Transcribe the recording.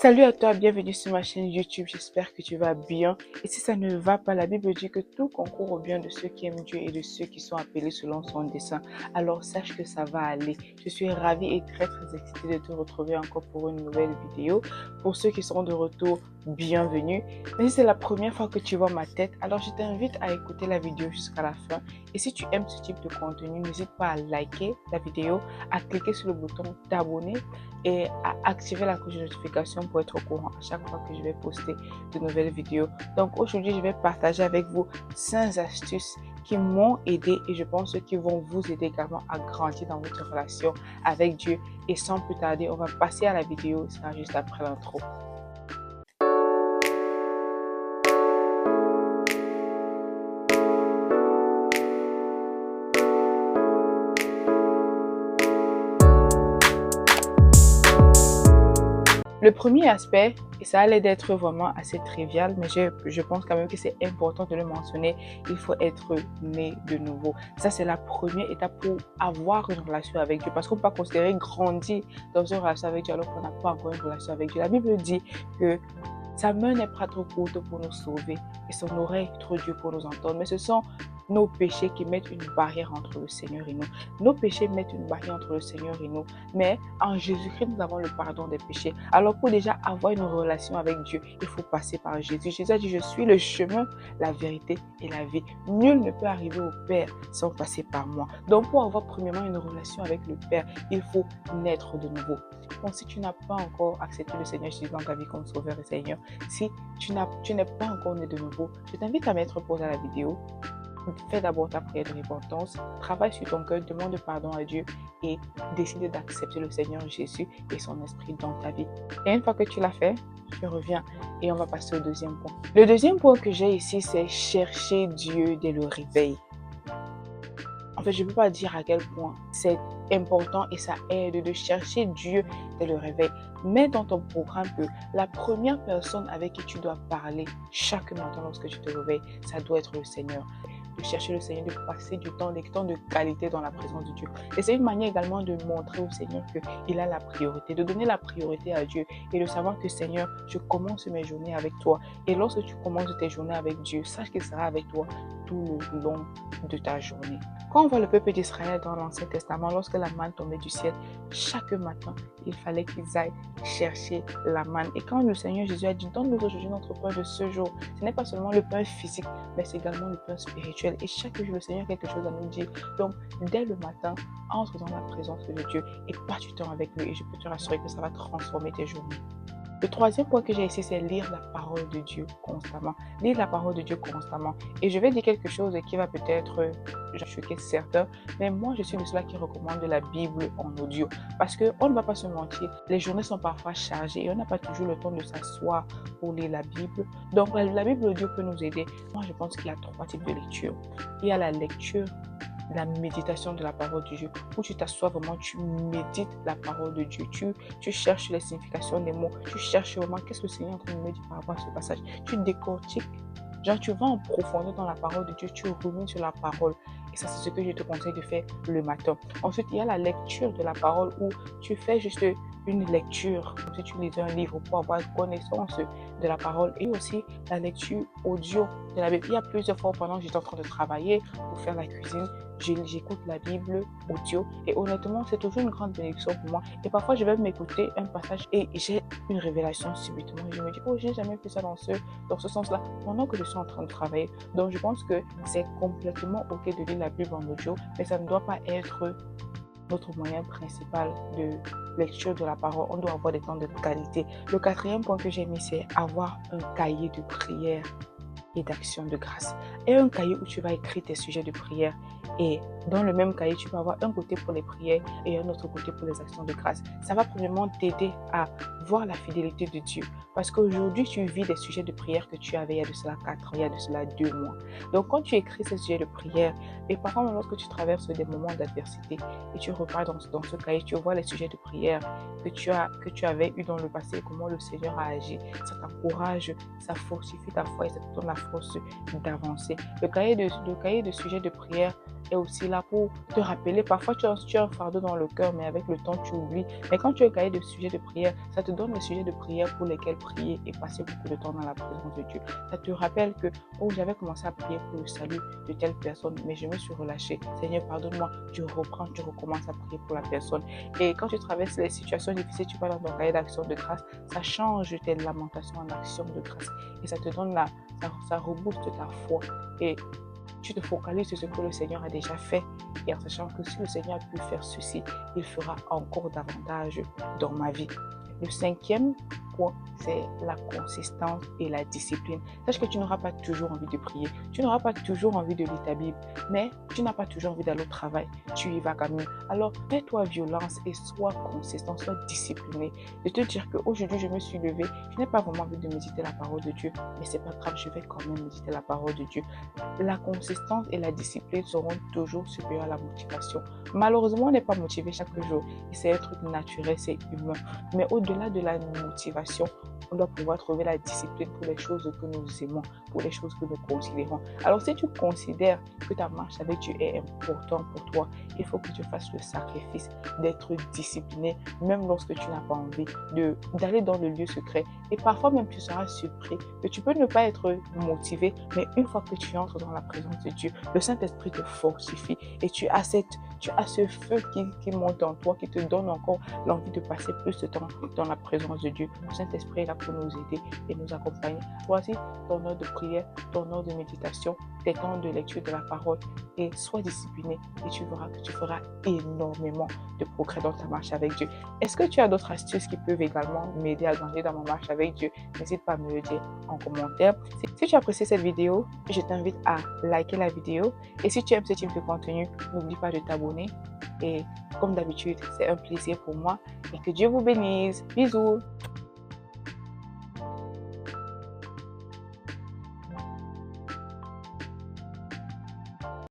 Salut à toi, bienvenue sur ma chaîne YouTube, j'espère que tu vas bien. Et si ça ne va pas, la Bible dit que tout concourt au bien de ceux qui aiment Dieu et de ceux qui sont appelés selon son dessein. Alors sache que ça va aller. Je suis ravie et très excitée de te retrouver encore pour une nouvelle vidéo. Pour ceux qui seront de retour, bienvenue. Mais si c'est la première fois que tu vois ma tête, alors je t'invite à écouter la vidéo jusqu'à la fin. Et si tu aimes ce type de contenu, n'hésite pas à liker la vidéo, à cliquer sur le bouton t'abonner et à activer la cloche de notification pour être au courant à chaque fois que je vais poster de nouvelles vidéos. Donc aujourd'hui, je vais partager avec vous 5 astuces qui m'ont aidé et je pense qui vont vous aider également à grandir dans votre relation avec Dieu. Et sans plus tarder, on va passer à la vidéo, ça sera juste après l'intro. Le premier aspect, et ça allait d'être vraiment assez trivial, mais je pense quand même que c'est important de le mentionner, il faut être né de nouveau. Ça, c'est la première étape pour avoir une relation avec Dieu, parce qu'on peut pas considérer grandir dans une relation avec Dieu alors qu'on n'a pas encore une relation avec Dieu. La Bible dit que sa main n'est pas trop courte pour nous sauver et son oreille trop dure pour nous entendre, mais ce sont nos péchés qui mettent une barrière entre le Seigneur et nous. Nos péchés mettent une barrière entre le Seigneur et nous, mais en Jésus-Christ, nous avons le pardon des péchés. Alors pour déjà avoir une relation avec Dieu, il faut passer par Jésus. Jésus a dit, je suis le chemin, la vérité et la vie. Nul ne peut arriver au Père sans passer par moi. Donc pour avoir premièrement une relation avec le Père, il faut naître de nouveau. Donc si tu n'as pas encore accepté le Seigneur Jésus dans ta vie comme Sauveur et Seigneur, si tu n'es pas encore né de nouveau, je t'invite à mettre pause à la vidéo. Fais d'abord ta prière de repentance, travaille sur ton cœur, demande pardon à Dieu et décide d'accepter le Seigneur Jésus et son esprit dans ta vie. Et une fois que tu l'as fait, je reviens et on va passer au deuxième point. Le deuxième point que j'ai ici, c'est chercher Dieu dès le réveil. En fait, je ne peux pas dire à quel point c'est important et ça aide de chercher Dieu dès le réveil. Mets dans ton programme que la première personne avec qui tu dois parler chaque matin lorsque tu te réveilles, ça doit être le Seigneur. De chercher le Seigneur, de passer du temps, des temps de qualité dans la présence de Dieu. Et c'est une manière également de montrer au Seigneur qu'il a la priorité, de donner la priorité à Dieu et de savoir que Seigneur, je commence mes journées avec toi. Et lorsque tu commences tes journées avec Dieu, sache qu'il sera avec toi tout le long de ta journée. Quand on voit le peuple d'Israël dans l'Ancien Testament, lorsque la manne tombait du ciel, chaque matin, il fallait qu'ils aillent chercher la manne. Et quand le Seigneur Jésus a dit, donne-nous aujourd'hui notre pain de ce jour, ce n'est pas seulement le pain physique, mais c'est également le pain spirituel. Et chaque jour, le Seigneur a quelque chose à nous dire. Donc, dès le matin, entre dans la présence de Dieu et passe du temps avec lui. Et je peux te rassurer que ça va transformer tes journées. Le troisième point que j'ai ici, c'est lire la parole de Dieu constamment. Lire la parole de Dieu constamment. Et je vais dire quelque chose qui va peut-être choquer certains, mais moi, je suis de ceux qui recommande la Bible en audio. Parce qu'on ne va pas se mentir, les journées sont parfois chargées et on n'a pas toujours le temps de s'asseoir pour lire la Bible. Donc, la Bible audio peut nous aider. Moi, je pense qu'il y a 3 types de lecture. Il y a la lecture, la méditation de la parole de Dieu, où tu t'assois vraiment, tu médites la parole de Dieu, tu cherches les significations des mots, tu cherches vraiment qu'est-ce que le Seigneur est en train de me dire par rapport à ce passage, tu décortiques, genre tu vas en profondeur dans la parole de Dieu, tu rumines sur la parole. Et ça, c'est ce que je te conseille de faire le matin. Ensuite, il y a la lecture de la parole où tu fais juste une lecture, comme si tu lisais un livre pour avoir connaissance de la parole, et aussi la lecture audio de la Bible. Il y a plusieurs fois pendant que j'étais en train de travailler pour faire la cuisine, j'écoute la Bible audio et honnêtement, c'est toujours une grande bénédiction pour moi. Et parfois, je vais m'écouter un passage et j'ai une révélation subitement. Et je me dis, oh, j'ai jamais fait ça dans ce sens-là, pendant que je suis en train de travailler. Donc, je pense que c'est complètement OK de lire la Bible en audio, mais ça ne doit pas être notre moyen principal de lecture de la parole. On doit avoir des temps de qualité. Le quatrième point que j'ai mis, c'est avoir un cahier de prière et d'action de grâce. Et un cahier où tu vas écrire tes sujets de prière. Et dans le même cahier, tu vas avoir un côté pour les prières et un autre côté pour les actions de grâce. Ça va premièrement t'aider à voir la fidélité de Dieu. Parce qu'aujourd'hui, tu vis des sujets de prière que tu avais il y a de cela 4 ans, il y a de cela 2 mois. Donc, quand tu écris ces sujets de prière, et parfois, lorsque tu traverses des moments d'adversité et tu repars dans ce cahier, tu vois les sujets de prière que tu avais eu dans le passé, comment le Seigneur a agi. Ça t'encourage, ça fortifie ta foi et ça te donne la force d'avancer. Le cahier de sujets de prière est aussi là pour te rappeler. Parfois, tu as un fardeau dans le cœur, mais avec le temps, tu oublies. Mais quand tu as un cahier de sujets de prière, ça te donne les sujets de prière pour lesquels prier et passer beaucoup de temps dans la présence de Dieu. Ça te rappelle que, oh, j'avais commencé à prier pour le salut de telle personne, mais je me suis relâchée. Seigneur, pardonne-moi. Tu reprends, tu recommences à prier pour la personne. Et quand tu traverses les situations difficiles, tu vas dans ton cahier d'action de grâce, ça change tes lamentations en action de grâce. Et ça te donne ça rebooste ta foi. Et tu te focalises sur ce que le Seigneur a déjà fait et en sachant que si le Seigneur a pu faire ceci, il fera encore davantage dans ma vie. Le cinquième point, c'est la consistance et la discipline. Sache que tu n'auras pas toujours envie de prier, tu n'auras pas toujours envie de lire ta Bible, mais tu n'as pas toujours envie d'aller au travail, tu y vas quand même. Alors, fais-toi violence et sois consistant, sois discipliné. De te dire qu'aujourd'hui, je me suis levée, je n'ai pas vraiment envie de méditer la parole de Dieu, mais c'est pas grave, je vais quand même méditer la parole de Dieu. La consistance et la discipline seront toujours supérieures à la motivation. Malheureusement, on n'est pas motivé chaque jour et c'est un truc naturel, c'est humain. Mais au-delà de la motivation, on doit pouvoir trouver la discipline pour les choses que nous aimons, pour les choses que nous considérons. Alors, si tu considères que ta marche avec Dieu est importante pour toi, il faut que tu fasses le sacrifice d'être discipliné, même lorsque tu n'as pas envie d'aller dans le lieu secret. Et parfois même, tu seras surpris que tu peux ne pas être motivé, mais une fois que tu entres dans la présence de Dieu, le Saint-Esprit te fortifie et tu as ce feu qui monte en toi, qui te donne encore l'envie de passer plus de temps dans la présence de Dieu. Le Saint-Esprit est là pour nous aider et nous accompagner. Choisis ton heure de prière, ton heure de méditation, tes temps de lecture de la parole et sois discipliné et tu verras que tu feras énormément de progrès dans ta marche avec Dieu. Est-ce que tu as d'autres astuces qui peuvent également m'aider à grandir dans ma marche avec Dieu? N'hésite pas à me le dire en commentaire. Si tu as apprécié cette vidéo, je t'invite à liker la vidéo et si tu aimes ce type de contenu, n'oublie pas de t'abonner. Et comme d'habitude, c'est un plaisir pour moi et que Dieu vous bénisse. Bisous!